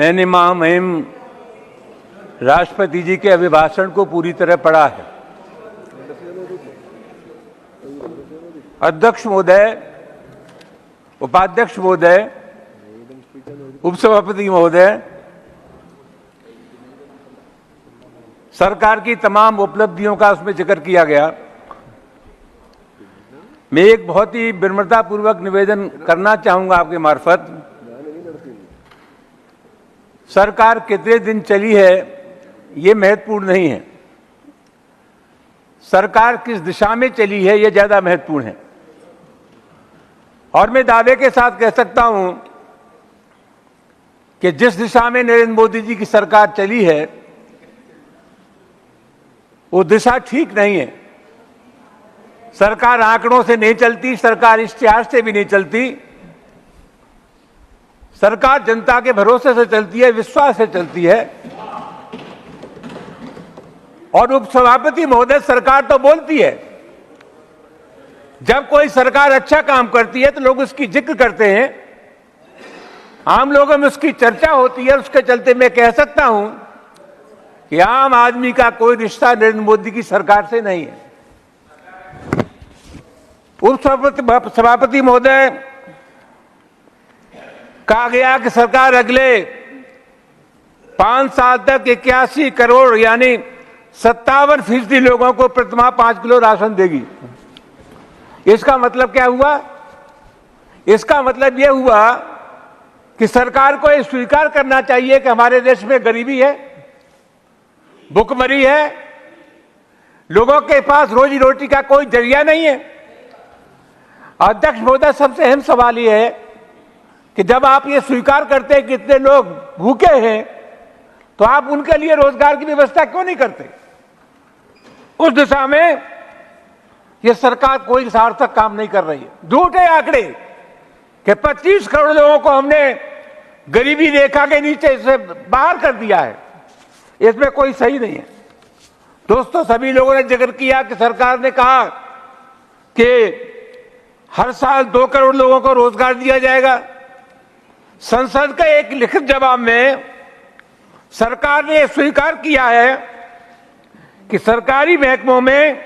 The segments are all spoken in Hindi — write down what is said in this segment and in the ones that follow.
मैंने महामहिम राष्ट्रपति जी के अभिभाषण को पूरी तरह पढ़ा है। अध्यक्ष महोदय, उपाध्यक्ष महोदय, उपसभापति महोदय, सरकार की तमाम उपलब्धियों का उसमें जिक्र किया गया। मैं एक बहुत ही विनम्रतापूर्वक निवेदन करना चाहूंगा आपके मार्फत। सरकार कितने दिन चली है ये महत्वपूर्ण नहीं है, सरकार किस दिशा में चली है ये ज्यादा महत्वपूर्ण है। और मैं दावे के साथ कह सकता हूं कि जिस दिशा में नरेंद्र मोदी जी की सरकार चली है वो दिशा ठीक नहीं है। सरकार आंकड़ों से नहीं चलती, सरकार इश्तिहार से भी नहीं चलती, सरकार जनता के भरोसे से चलती है, विश्वास से चलती है। और उपसभापति महोदय, सरकार तो बोलती है, जब कोई सरकार अच्छा काम करती है तो लोग उसकी जिक्र करते हैं, आम लोगों में उसकी चर्चा होती है। उसके चलते मैं कह सकता हूं कि आम आदमी का कोई रिश्ता नरेंद्र मोदी की सरकार से नहीं है। उपसभापति महोदय, कहा गया कि सरकार अगले 5 साल तक 81 करोड़ यानी 57% लोगों को प्रतिमाह 5 किलो राशन देगी। इसका मतलब क्या हुआ? इसका मतलब यह हुआ कि सरकार को यह स्वीकार करना चाहिए कि हमारे देश में गरीबी है, भुखमरी है, लोगों के पास रोजी रोटी का कोई जरिया नहीं है। अध्यक्ष महोदय, सबसे अहम सवाल यह है कि जब आप ये स्वीकार करते हैं कि इतने लोग भूखे हैं तो आप उनके लिए रोजगार की व्यवस्था क्यों नहीं करते? उस दिशा में ये सरकार कोई सार्थक काम नहीं कर रही है। झूठे आंकड़े कि 25 करोड़ लोगों को हमने गरीबी रेखा के नीचे से बाहर कर दिया है, इसमें कोई सही नहीं है। दोस्तों, सभी लोगों ने जिक्र किया कि सरकार ने कहा कि हर साल 2 करोड़ लोगों को रोजगार दिया जाएगा। संसद के एक लिखित जवाब में सरकार ने स्वीकार किया है कि सरकारी महकमों में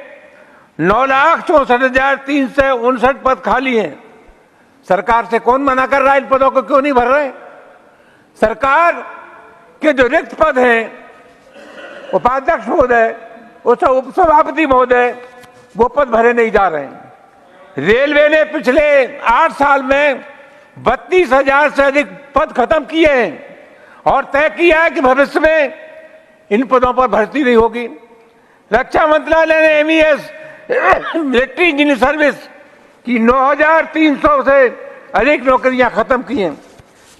9,64,359 पद खाली हैं। सरकार से कौन मना कर रहा है? इन पदों को क्यों नहीं भर रहे? सरकार के जो रिक्त पद हैं, उपाध्यक्ष महोदय, उपसभापति महोदय, वो पद भरे नहीं जा रहे हैं। रेलवे ने पिछले 8 साल में 32,000 से अधिक पद खत्म किए हैं और तय किया है कि भविष्य में इन पदों पर भर्ती नहीं होगी। रक्षा मंत्रालय ने MES मिलिट्री इंजीनियरिंग सर्विस की 9,300 से अधिक नौकरियां खत्म की हैं।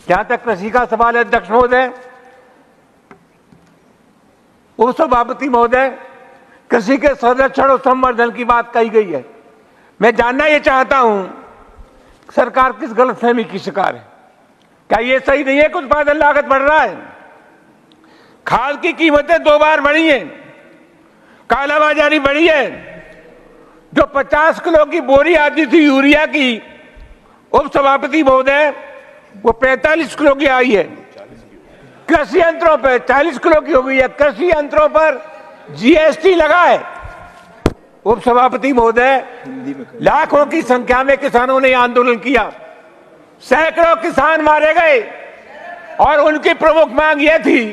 जहां तक कृषि का सवाल है, अध्यक्ष महोदय, उपसभापति महोदय, कृषि के संरक्षण और संवर्धन की बात कही गई है। मैं जानना ये चाहता हूं सरकार किस गलतफहमी की शिकार है? क्या ये सही नहीं है कि उत्पादन लागत बढ़ रहा है? खाद की कीमतें 2 बार बढ़ी हैं, कालाबाजारी बढ़ी है। जो 50 किलो की बोरी आती थी यूरिया की, उपसभापति महोदय, वो 45 किलो की आई है। कृषि यंत्रों पर 40 किलो की हो गई है। कृषि यंत्रों पर GST लगा है। उपसभापति महोदय, लाखों की संख्या में किसानों ने आंदोलन किया, सैकड़ों किसान मारे गए और उनकी प्रमुख मांग यह थी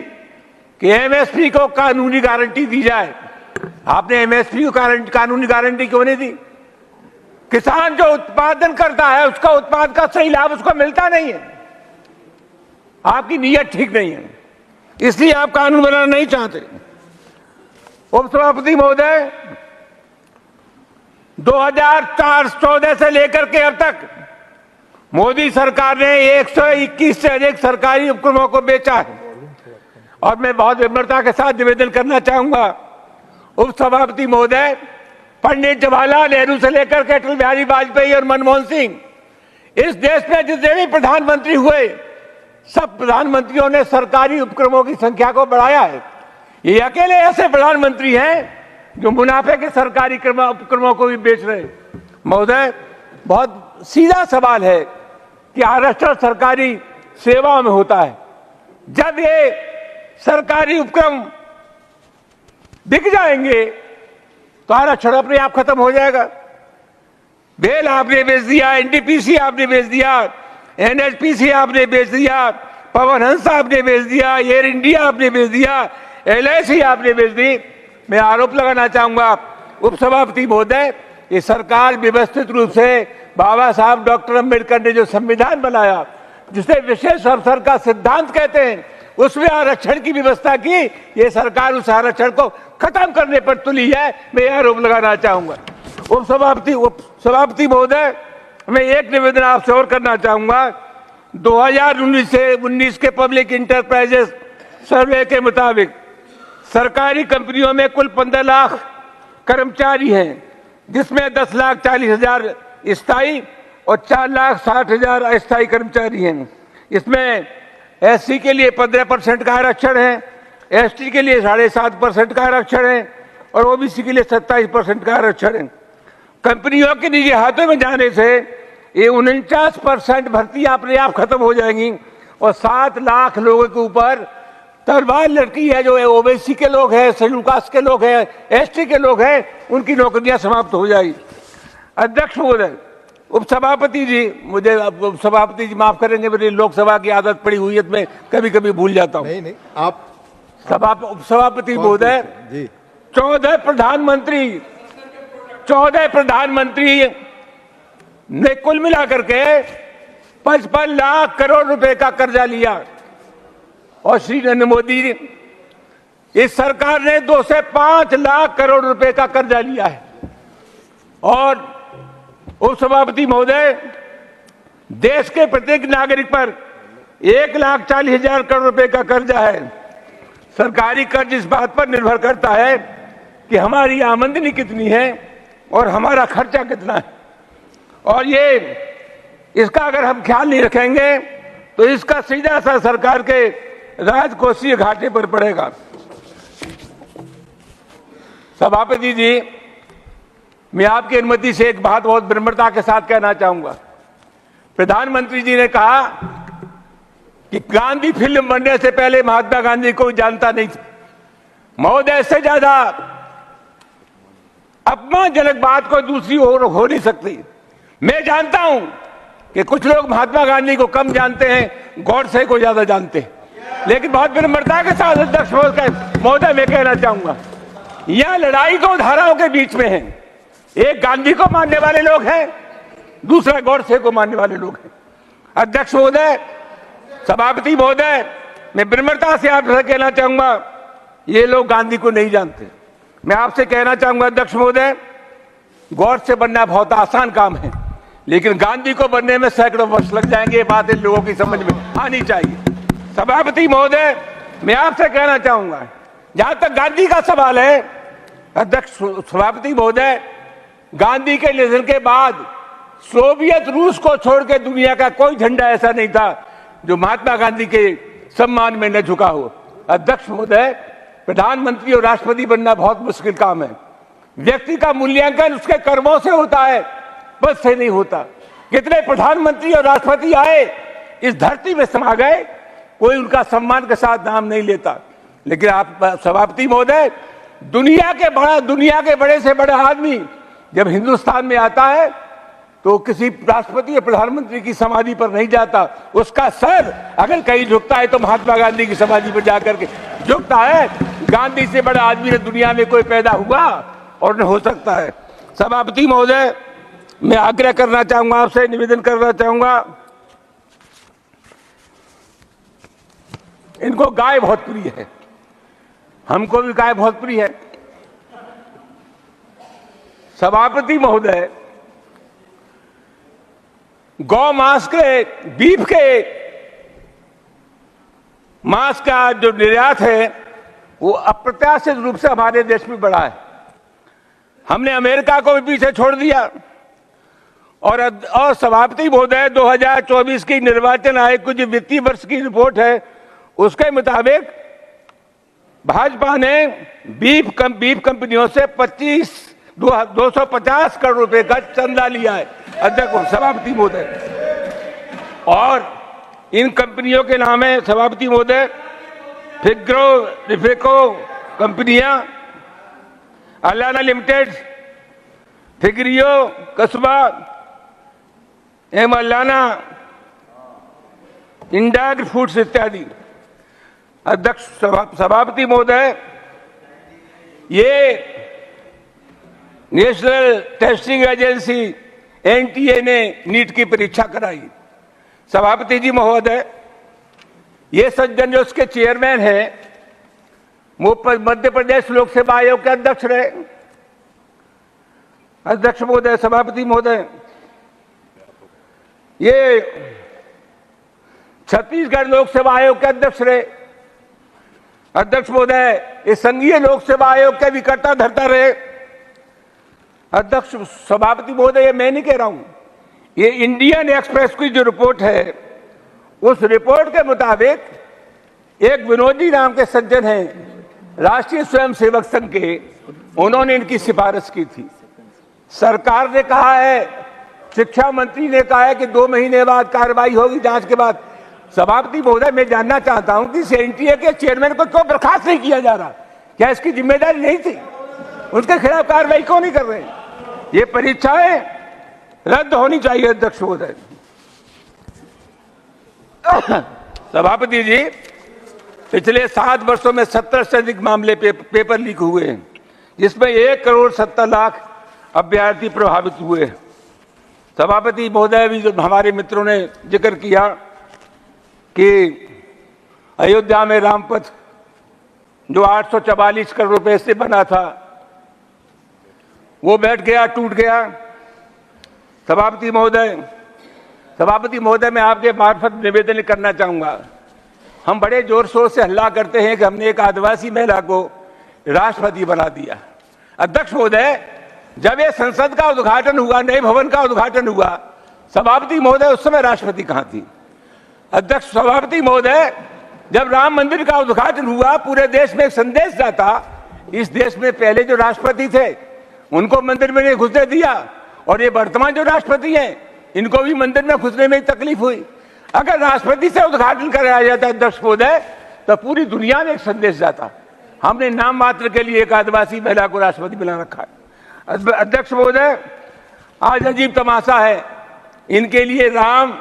कि MSP को कानूनी गारंटी दी जाए। आपने MSP को कानूनी गारंटी क्यों नहीं दी? किसान जो उत्पादन करता है उसका उत्पाद का सही लाभ उसको मिलता नहीं है। आपकी नीयत ठीक नहीं है, इसलिए आप कानून बनाना नहीं चाहते। उपसभापति महोदय, 2014 से लेकर के अब तक मोदी सरकार ने 121 से अधिक सरकारी उपक्रमों को बेचा है। और मैं बहुत विनम्रता के साथ निवेदन करना चाहूंगा उपसभापति महोदय, पंडित जवाहरलाल नेहरू से लेकर के अटल बिहारी वाजपेयी और मनमोहन सिंह, इस देश में जितने भी प्रधानमंत्री हुए, सब प्रधानमंत्रियों ने सरकारी उपक्रमों की संख्या को बढ़ाया है। ये अकेले ऐसे प्रधानमंत्री हैं जो मुनाफे के सरकारी उपक्रमों को भी बेच रहे। महोदय, बहुत सीधा सवाल है कि आरक्षण सरकारी सेवाओं में होता है, जब ये सरकारी उपक्रम बिक जाएंगे तो आरक्षण अपने आप खत्म हो जाएगा। बेल आपने बेच दिया, एनटीपीसी आपने बेच दिया, एनएचपीसी आपने बेच दिया, पवन हंस आपने बेच दिया, एयर इंडिया आपने बेच दिया, एलआईसी आपने बेच दी। मैं आरोप लगाना चाहूंगा उपसभापति महोदय, ये सरकार व्यवस्थित रूप से बाबा साहब डॉक्टर अम्बेडकर ने जो संविधान बनाया, जिसे विशेष अवसर का सिद्धांत कहते हैं, उसमें आरक्षण की व्यवस्था की, ये सरकार उस आरक्षण को खत्म करने पर तुली है। मैं आरोप लगाना चाहूंगा। उपसभापति महोदय, मैं एक निवेदन आपसे और करना चाहूंगा। 2019 से 19 के पब्लिक इंटरप्राइजेस सर्वे के मुताबिक सरकारी कंपनियों में कुल 15 लाख कर्मचारी हैं, जिसमें 10,40,000 स्थायी और 4,60,000 अस्थायी कर्मचारी हैं। इसमें एससी के लिए 15% का आरक्षण है, एसटी के लिए 7.5% का आरक्षण है और ओबीसी के लिए 27% का आरक्षण है। कंपनियों के निजी हाथों में जाने से ये 49% भर्तियां अपने आप खत्म हो जाएंगी और 7 लाख लोगों के ऊपर तलवार लड़की है। जो ओबीसी के लोग हैं, शेड्यूल कास्ट के लोग हैं, एसटी के लोग हैं, उनकी नौकरियां समाप्त हो जाएगी। अध्यक्ष महोदय, उपसभापति जी, मुझे उपसभापति जी माफ करेंगे, मेरी लोकसभा की आदत पड़ी हुई है, मैं कभी कभी भूल जाता हूँ। नहीं, आप उपसभापति महोदय, 14 प्रधानमंत्री ने कुल मिलाकर के 55 लाख करोड़ रुपए का कर्जा लिया और श्री नरेंद्र मोदी जी, इस सरकार ने 2 से 5 लाख करोड़ रुपए का कर्जा लिया है। और उपसभापति महोदय, देश के प्रत्येक नागरिक पर 1,40,000 करोड़ रुपए का कर्जा है। सरकारी कर्ज इस बात पर निर्भर करता है कि हमारी आमदनी कितनी है और हमारा खर्चा कितना है, और इसका अगर हम ख्याल नहीं रखेंगे तो इसका सीधा असर सरकार के राजकोषीय घाटे पर पड़ेगा। सभापति जी, मैं आपकी अनुमति से एक बात बहुत विनम्रता के साथ कहना चाहूंगा। प्रधानमंत्री जी ने कहा कि गांधी फिल्म बनने से पहले महात्मा गांधी को जानता नहीं था। महोदय, इससे ज्यादा अपमानजनक बात को दूसरी ओर हो नहीं सकती। मैं जानता हूं कि कुछ लोग महात्मा गांधी को कम जानते हैं, गॉडसे को ज्यादा जानते हैं, लेकिन बहुत विनम्रता के साथ अध्यक्ष महोदय मैं कहना चाहूंगा, यह लड़ाई 2 धाराओं के बीच में है। एक गांधी को मानने वाले लोग हैं, दूसरा गॉडसे को मानने वाले लोग हैं। अध्यक्ष महोदय, सभापति महोदय, मैं विनम्रता से आपसे कहना चाहूंगा, ये लोग गांधी को नहीं जानते। मैं आपसे कहना चाहूंगा अध्यक्ष महोदय, गॉडसे बनना बहुत आसान काम है, लेकिन गांधी को बनने में सैकड़ों वर्ष लग जाएंगे। ये बात इन लोगों की समझ में आनी चाहिए। सभापति महोदय, मैं आपसे कहना चाहूंगा, जहां तक गांधी का सवाल है, अध्यक्ष सभापति महोदय, गांधी के निधन के बाद सोवियत रूस को छोड़ के दुनिया का कोई झंडा ऐसा नहीं था जो महात्मा गांधी के सम्मान में न झुका हो। अध्यक्ष महोदय, प्रधानमंत्री और राष्ट्रपति बनना बहुत मुश्किल काम है। व्यक्ति का मूल्यांकन उसके कर्मों से होता है, बस से नहीं होता। कितने प्रधानमंत्री और राष्ट्रपति आए, इस धरती में समा गए, कोई उनका सम्मान के साथ नाम नहीं लेता। लेकिन आप सभापति महोदय, दुनिया के बड़े से बड़ा आदमी जब हिंदुस्तान में आता है तो किसी राष्ट्रपति या प्रधानमंत्री की समाधि पर नहीं जाता। उसका सर अगर कहीं झुकता है तो महात्मा गांधी की समाधि पर जाकर के झुकता है। गांधी से बड़ा आदमी ने दुनिया में कोई पैदा हुआ और न हो सकता है। सभापति महोदय, मैं आग्रह करना चाहूंगा, आपसे निवेदन करना चाहूंगा, इनको गाय बहुत प्रिय है, हमको भी गाय बहुत प्रिय है। सभापति महोदय, गौ मांस के, बीफ के मांस का जो निर्यात है वो अप्रत्याशित रूप से हमारे देश में बढ़ा है। हमने अमेरिका को भी पीछे छोड़ दिया। और सभापति महोदय, 2024 की निर्वाचन आयोग की जो वित्तीय वर्ष की रिपोर्ट है उसके मुताबिक भाजपा ने बीफ कंपनियों से 250 करोड़ रुपए का चंदा लिया है। अध्यक्ष सभापति महोदय, और इन कंपनियों के नाम है सभापति महोदय, फिग्रो रिफेको कंपनियां, अलाना लिमिटेड, फिग्रियो कस्बा, एम अलाना, इंडाग्र फूड्स इत्यादि। अध्यक्ष सभापति महोदय, ये नेशनल टेस्टिंग एजेंसी एनटीए ने नीट की परीक्षा कराई। सभापति जी महोदय, ये सज्जन जो उसके चेयरमैन हैं, मध्य प्रदेश लोक सेवा आयोग के अध्यक्ष रहे। अध्यक्ष महोदय, सभापति महोदय, ये छत्तीसगढ़ लोक सेवा आयोग के अध्यक्ष रहे। अध्यक्ष महोदय, ये संघीय लोक सेवा आयोग के भी कर्ता धर्ता रहे। अध्यक्ष सभापति महोदय, ये मैं नहीं कह रहा हूं, ये इंडियन एक्सप्रेस की जो रिपोर्ट है, उस रिपोर्ट के मुताबिक एक विनोदी नाम के सज्जन हैं, राष्ट्रीय स्वयंसेवक संघ के, उन्होंने इनकी सिफारिश की थी। सरकार ने कहा है, शिक्षा मंत्री ने कहा है कि 2 महीने बाद कार्रवाई होगी, जांच के बाद। सभापति महोदय, मैं जानना चाहता हूं कि एनटीए के चेयरमैन को क्यों बर्खास्त नहीं किया जा रहा? क्या इसकी जिम्मेदारी नहीं थी? उसके खिलाफ कार्रवाई क्यों नहीं कर रहे? ये परीक्षाएं रद्द होनी चाहिए। अध्यक्ष महोदय, सभापति जी, पिछले 7 वर्षों में 17 से अधिक मामले पेपर लीक हुए हैं, जिसमें 1,70,00,000 अभ्यर्थी प्रभावित हुए। सभापति महोदय, भी जो हमारे मित्रों ने जिक्र किया कि अयोध्या में रामपथ जो 844 करोड़ रुपए से बना था, वो बैठ गया, टूट गया। सभापति महोदय, मैं आपके मार्फत निवेदन करना चाहूंगा। हम बड़े जोर शोर से हल्ला करते हैं कि हमने एक आदिवासी महिला को राष्ट्रपति बना दिया। अध्यक्ष महोदय, जब ये संसद का उद्घाटन हुआ, नए भवन का उद्घाटन हुआ, सभापति महोदय उस समय राष्ट्रपति कहां थी? अध्यक्ष सभापति महोदय, जब राम मंदिर का उद्घाटन हुआ, पूरे देश में एक संदेश जाता, इस देश में पहले जो राष्ट्रपति थे उनको मंदिर में नहीं घुसने दिया, और ये वर्तमान जो राष्ट्रपति हैं, इनको भी मंदिर में घुसने में तकलीफ हुई। अगर राष्ट्रपति से उद्घाटन कराया जाता अध्यक्ष महोदय, तो पूरी दुनिया में एक संदेश जाता। हमने नाम मात्र के लिए एक आदिवासी महिला को राष्ट्रपति बना रखा है। अध्यक्ष महोदय, आज अजीब तमाशा है, इनके लिए राम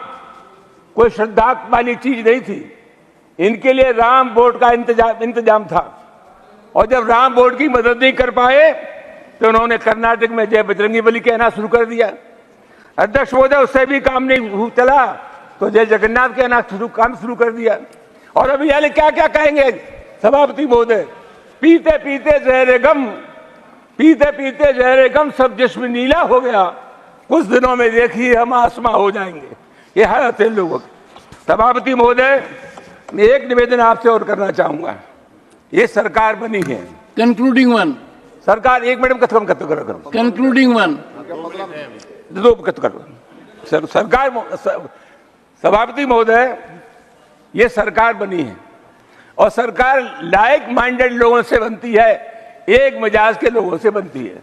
कोई श्रद्धा वाली चीज नहीं थी, इनके लिए राम बोर्ड का इंतजाम था, और जब राम बोर्ड की मदद नहीं कर पाए तो उन्होंने कर्नाटक में जय बजरंगी बली कहना शुरू कर दिया। अध्यक्ष महोदय, उससे भी काम नहीं चला तो जय जगन्नाथ कहना काम शुरू कर दिया। और अभी यानी क्या क्या कहेंगे सभापति महोदय? पीते पीते जहरे गम सब जिस्म नीला हो गया, कुछ दिनों में देखिए हम आसमां हो जाएंगे। ये हालत है लोगों की। सभापति महोदय, मैं एक निवेदन आपसे और करना चाहूंगा। ये सरकार बनी है, कंक्लूडिंग वन, सरकार, एक मिनट खत्म करो, कंक्लूडिंग वन, सरकार, सभापति महोदय, ये सरकार बनी है, और सरकार लाइक माइंडेड लोगों से बनती है, एक मिजाज के लोगों से बनती है।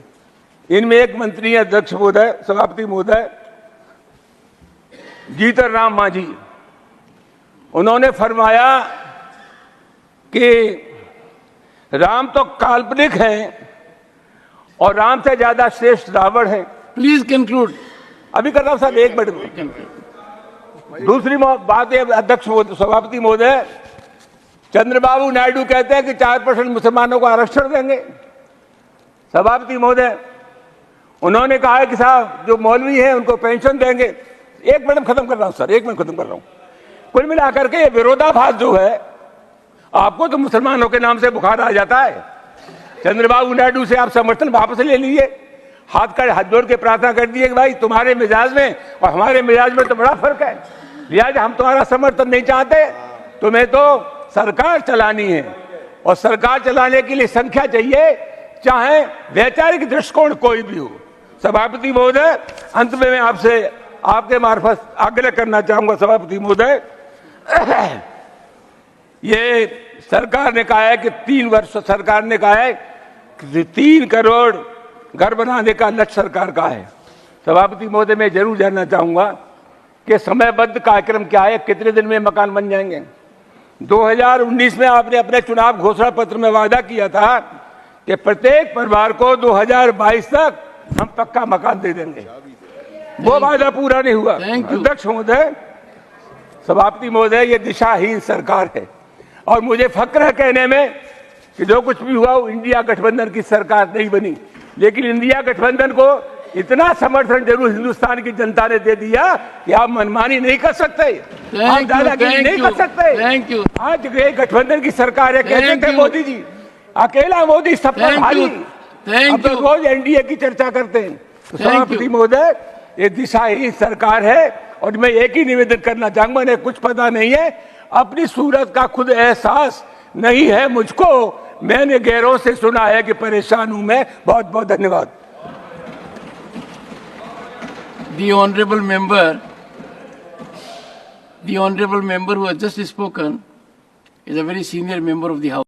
इनमें एक मंत्री है अध्यक्ष महोदय, सभापति महोदय, जीतन राम मांझी। उन्होंने फरमाया कि राम तो काल्पनिक है और राम से ज्यादा श्रेष्ठ रावण है। Please conclude. अभी कर रहा हूं साहब, 1 मिनट में। दूसरी बात है अध्यक्ष सभापति महोदय, चंद्रबाबू नायडू कहते हैं कि 4% मुसलमानों को आरक्षण देंगे। सभापति महोदय, उन्होंने कहा है कि साहब जो मौलवी हैं उनको पेंशन देंगे। 1 मिनट खत्म कर रहा हूं सर, 1 मिनट खत्म कर रहा हूं। कुल मिलाकर के ये विरोधाभास जो है, आपको तो मुसलमानों के नाम से बुखार आ जाता है, चंद्रबाबू नायडू से आप समर्थन वापस ले लीजिए, हाथ जोड़ के प्रार्थना कर दिए कि भाई तुम्हारे मिजाज में और हमारे मिजाज में तो बड़ा फर्क है, लिहाजा हम तुम्हारा समर्थन नहीं चाहते, तुम्हें तो सरकार चलानी है, और सरकार चलाने के लिए संख्या चाहिए, चाहे वैचारिक दृष्टिकोण कोई भी हो। सभापति महोदय, अंत में मैं आपसे आपके मार्फत आग्रह करना चाहूंगा सभापति महोदय, ये सरकार ने कहा है कि 3 वर्ष, सरकार ने कहा है कि 3 करोड़ घर बनाने का लक्ष्य सरकार का है। सभापति महोदय, मैं जरूर जानना चाहूंगा कि समयबद्ध कार्यक्रम क्या है, कितने दिन में मकान बन जाएंगे। 2019 में आपने अपने चुनाव घोषणा पत्र में वादा किया था कि प्रत्येक परिवार को 2022 तक हम पक्का मकान दे देंगे। वो वादा पूरा नहीं हुआ। Thank you. अध्यक्ष महोदय, सभापति महोदय, ये दिशाहीन सरकार है और मुझे फक्र है कहने में कि जो कुछ भी हुआ वो इंडिया गठबंधन की सरकार नहीं बनी, लेकिन इंडिया गठबंधन को इतना समर्थन जरूर हिंदुस्तान की जनता ने दे दिया कि आप मनमानी नहीं कर सकते, आप दादागिरी नहीं कर सकते। Thank you. आज ये गठबंधन की सरकार है, कहते Thank थे you. मोदी जी अकेला मोदी सब पर Thank भारी। you. Thank अब तो you. रोज एनडीए की चर्चा करते हैं। तो Thank सभापति you. महोदय, ये दिशाहीन सरकार है और मैं एक ही निवेदन करना चाहूंगा, मुझे कुछ पता नहीं है, अपनी सूरत का खुद एहसास नहीं है मुझको, मैंने गैरों से सुना है कि परेशान हूं मैं। बहुत बहुत धन्यवाद। The honorable member who has just spoken is a very senior member of the House.